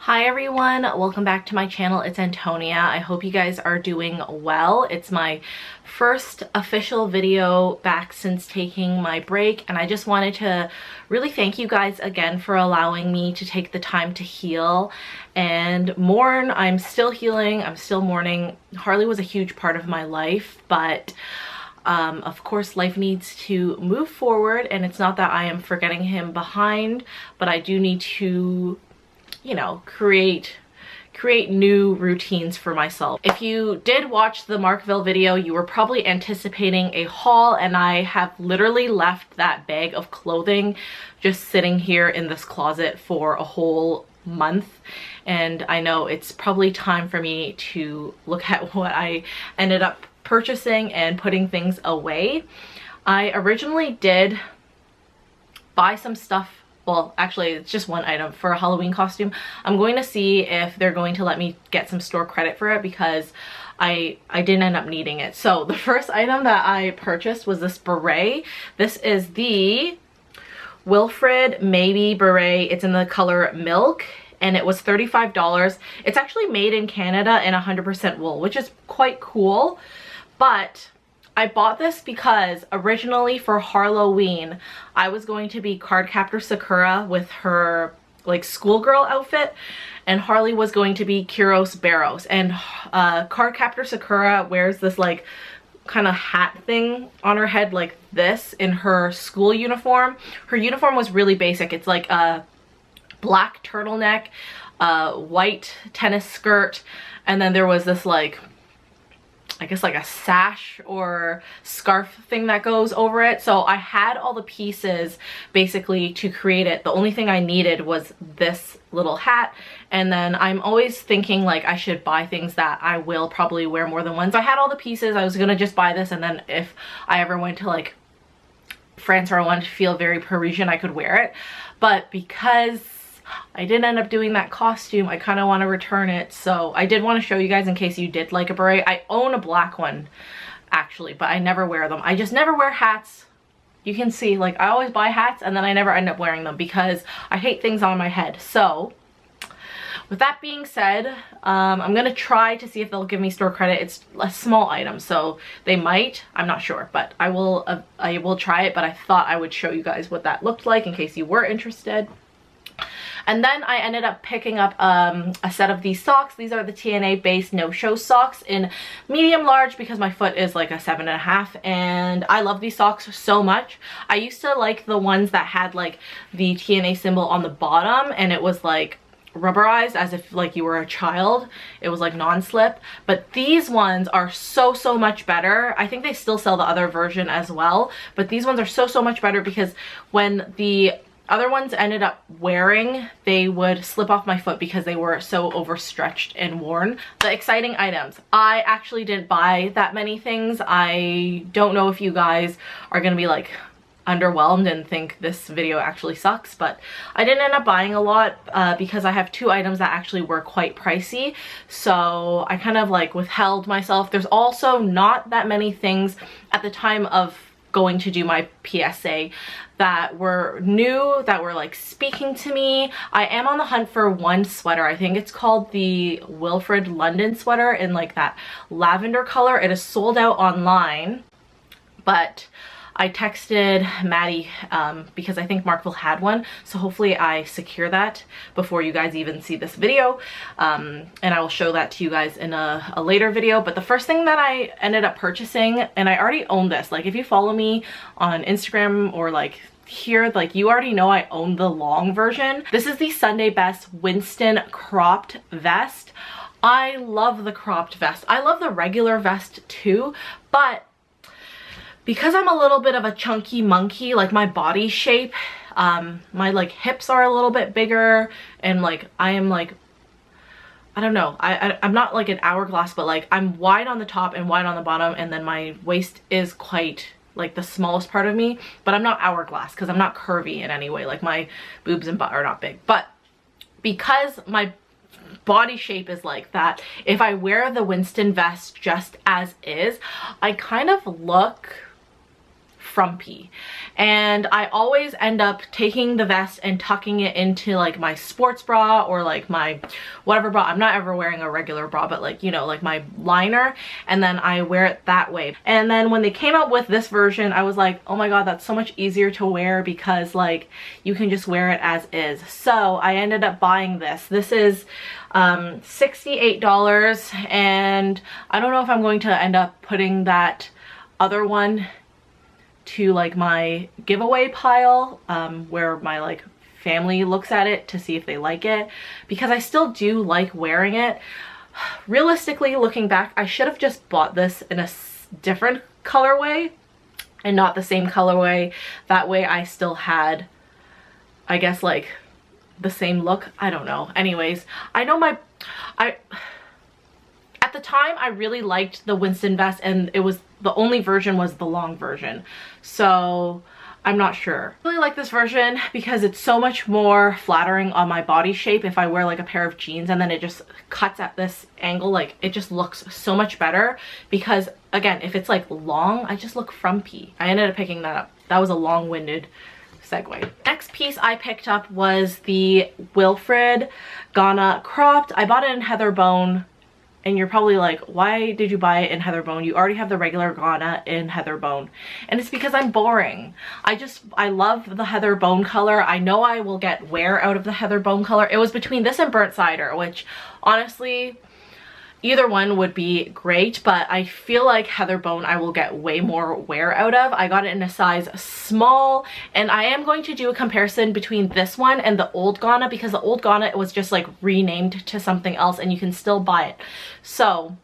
Hi everyone, welcome back to my channel. It's Antonia. I hope you guys are doing well. It's my first official video back since taking my break, and I just wanted to really thank you guys again for allowing me to take the time to heal and mourn. I'm still healing, I'm still mourning. Harley was a huge part of my life, but of course life needs to move forward, and it's not that I am forgetting him behind, but I do need to, you know, create new routines for myself. If you did watch the Markville video, you were probably anticipating a haul, and I have literally left that bag of clothing just sitting here in this closet for a whole month, and I know it's probably time for me to look at what I ended up purchasing and putting things away. I originally did buy some stuff. Well, actually, it's just one item for a Halloween costume. I'm going to see if they're going to let me get some store credit for it because I didn't end up needing it. So the first item that I purchased was this beret. This is the Wilfred Beret. It's in the color milk, and it was $35. It's actually made in Canada and 100% wool, which is quite cool. But I bought this because originally for Halloween, I was going to be Cardcaptor Sakura with her like schoolgirl outfit, and Harley was going to be Kyros Barrows. And Cardcaptor Sakura wears this like kind of hat thing on her head like this in her school uniform. Her uniform was really basic. It's like a black turtleneck, white tennis skirt, and then there was this like, I guess like a sash or scarf thing that goes over it. So I had all the pieces basically to create it. The only thing I needed was this little hat, and then I'm always thinking like I should buy things that I will probably wear more than once. I had all the pieces. I was gonna just buy this, and then if I ever went to like France or I wanted to feel very Parisian, I could wear it. But because I didn't end up doing that costume, I kind of want to return it. So I did want to show you guys in case you did like a beret. I own a black one actually, but I never wear them. I just never wear hats. You can see like I always buy hats and then I never end up wearing them because I hate things on my head. So with that being said, I'm gonna try to see if they'll give me store credit. It's a small item, so they might. I'm not sure, but I will try it. But I thought I would show you guys what that looked like in case you were interested. And then I ended up picking up a set of these socks. These are the TNA based no-show socks in medium large because my foot is like a 7.5, and I love these socks so much. I used to like the ones that had like the TNA symbol on the bottom and it was like rubberized as if like you were a child. It was like non-slip, but these ones are so much better. I think they still sell the other version as well, but these ones are so much better because when the other ones ended up wearing, they would slip off my foot because they were so overstretched and worn. The exciting items. I actually didn't buy that many things. I don't know if you guys are gonna be like underwhelmed and think this video actually sucks, but I didn't end up buying a lot because I have two items that actually were quite pricey. So I kind of like withheld myself. There's also not that many things at the time of going to do my PSA that were new, that were like speaking to me. I am on the hunt for one sweater. I think it's called the Wilfred London sweater in like that lavender color. It is sold out online, but I texted Maddie because I think Markville had one, so hopefully I secure that before you guys even see this video, and I will show that to you guys in a later video. But the first thing that I ended up purchasing, and I already own this, like if you follow me on Instagram or like here, like you already know I own the long version. This is the Sunday Best Winston cropped vest. I love the cropped vest. I love the regular vest too, but because I'm a little bit of a chunky monkey, like my body shape, my like hips are a little bit bigger, and like I am like, I don't know, I'm not like an hourglass, but like I'm wide on the top and wide on the bottom, and then my waist is quite like the smallest part of me, but I'm not hourglass because I'm not curvy in any way. Like my boobs and butt are not big, but because my body shape is like that, if I wear the Winston vest just as is, I kind of look frumpy. And I always end up taking the vest and tucking it into like my sports bra or like my whatever bra. I'm not ever wearing a regular bra, but like, you know, like my liner, and then I wear it that way. And then when they came out with this version, I was like, oh my god, that's so much easier to wear because like you can just wear it as is. So I ended up buying this. This is $68, and I don't know if I'm going to end up putting that other one to like my giveaway pile, where my like family looks at it to see if they like it, because I still do like wearing it. Realistically, looking back, I should have just bought this in a different colorway and not the same colorway. That way I still had, I guess, like the same look. I don't know. Anyways, I know at the time I really liked the Winston vest, and it was the only version was the long version, so I'm not sure. I really like this version because it's so much more flattering on my body shape. If I wear like a pair of jeans and then it just cuts at this angle, like it just looks so much better, because again, if it's like long, I just look frumpy. I ended up picking that up. That was a long-winded segue. Next piece I picked up was the Wilfred Ghana cropped. I bought it in heather bone, and you're probably like, why did you buy it in heather bone? You already have the regular Ghana in heather bone. And it's because I'm boring. I love the heather bone color. I know I will get wear out of the heather bone color. It was between this and burnt cider, which honestly, either one would be great, but I feel like heather bone I will get way more wear out of. I got it in a size small, and I am going to do a comparison between this one and the old Ghana, because the old Ghana, it was just like renamed to something else and you can still buy it. So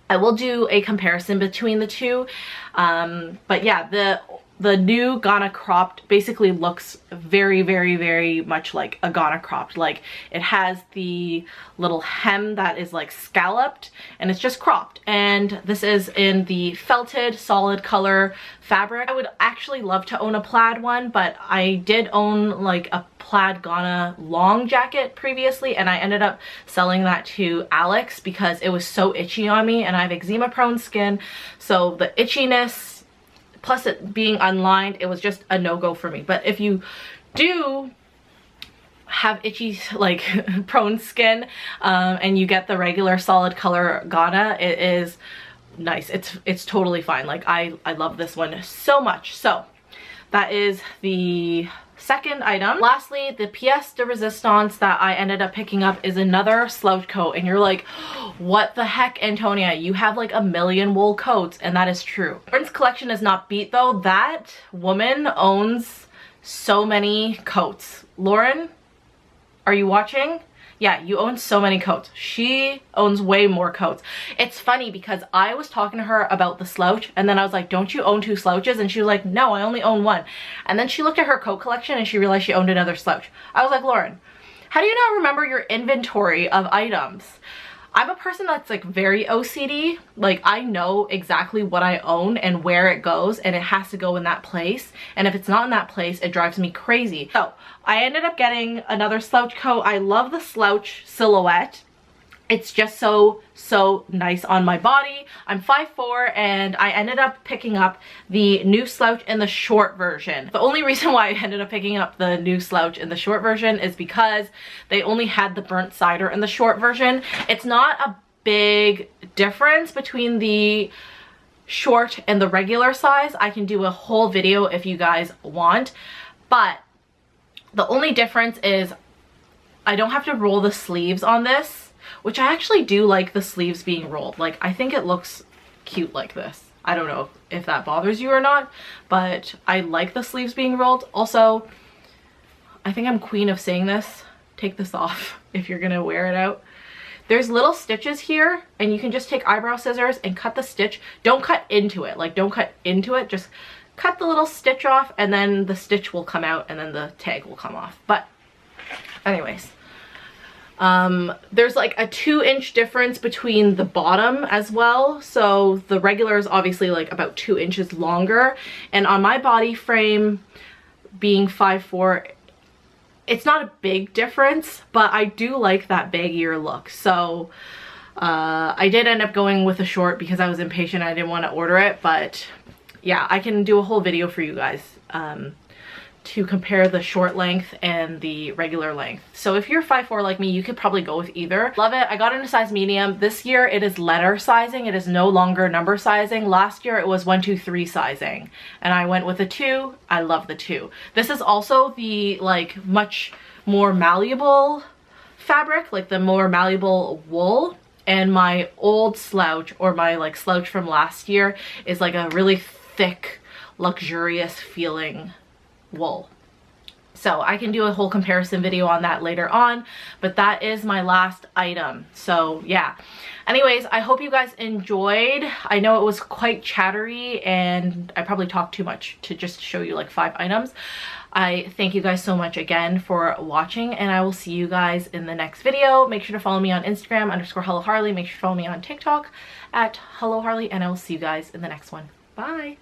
I will do a comparison between the two. But yeah, the new Ghana cropped basically looks very, very, very much like a Ghana cropped. Like it has the little hem that is like scalloped, and it's just cropped. And this is in the felted solid color fabric. I would actually love to own a plaid one, but I did own like a plaid Ghana long jacket previously, and I ended up selling that to Alex because it was so itchy on me, and I have eczema prone skin. So the itchiness, plus it being unlined, it was just a no-go for me. But if you do have itchy like prone skin, and you get the regular solid color Ghana, it is nice. It's totally fine. Like I love this one so much. So that is the second item. Lastly, the pièce de resistance that I ended up picking up is another Slouch coat, and you're like, what the heck, Antonia, you have like a million wool coats. And that is true. Lauren's collection is not beat though. That woman owns so many coats. Lauren, are you watching? Yeah, you own so many coats. She owns way more coats. It's funny because I was talking to her about the Slouch, and then I was like, don't you own 2 Slouches? And she was like, no, I only own 1. And then she looked at her coat collection and she realized she owned another Slouch. I was like, Lauren, how do you not remember your inventory of items? I'm a person that's like very OCD. Like I know exactly what I own and where it goes, and it has to go in that place. And if it's not in that place, it drives me crazy. So I ended up getting another Slouch coat. I love the Slouch silhouette. It's just so nice on my body. I'm 5'4", and I ended up picking up the new Slouch in the short version. The only reason why I ended up picking up the new Slouch in the short version is because they only had the burnt cider in the short version. It's not a big difference between the short and the regular size. I can do a whole video if you guys want, but the only difference is I don't have to roll the sleeves on this, which I actually do like the sleeves being rolled. Like I think it looks cute like this. I don't know if that bothers you or not, but I like the sleeves being rolled. Also, I think I'm queen of saying this, take this off if you're gonna wear it out. There's little stitches here, and you can just take eyebrow scissors and cut the stitch. Don't cut into it, like don't cut into it, just cut the little stitch off, and then the stitch will come out and then the tag will come off. But anyways, there's like a 2-inch difference between the bottom as well. So the regular is obviously like about 2 inches longer, and on my body frame being 5'4", it's not a big difference, but I do like that baggier look. So I did end up going with a short because I was impatient. I didn't want to order it, but yeah, I can do a whole video for you guys to compare the short length and the regular length. So if you're 5'4" like me, you could probably go with either. Love it. I got it in a size medium. This year it is letter sizing. It is no longer number sizing. Last year it was 1, 2, 3 sizing, and I went with a 2. I love the 2. This is also the like much more malleable fabric, like the more malleable wool. And my old Slouch, or my like Slouch from last year, is like a really thick, luxurious feeling wool. So I can do a whole comparison video on that later on, but that is my last item. So yeah, anyways, I hope you guys enjoyed. I know it was quite chattery and I probably talked too much to just show you like 5 items. I thank you guys so much again for watching, and I will see you guys in the next video. Make sure to follow me on Instagram _HelloHarley. Make sure to follow me on TikTok at HelloHarley, and I will see you guys in the next one. Bye.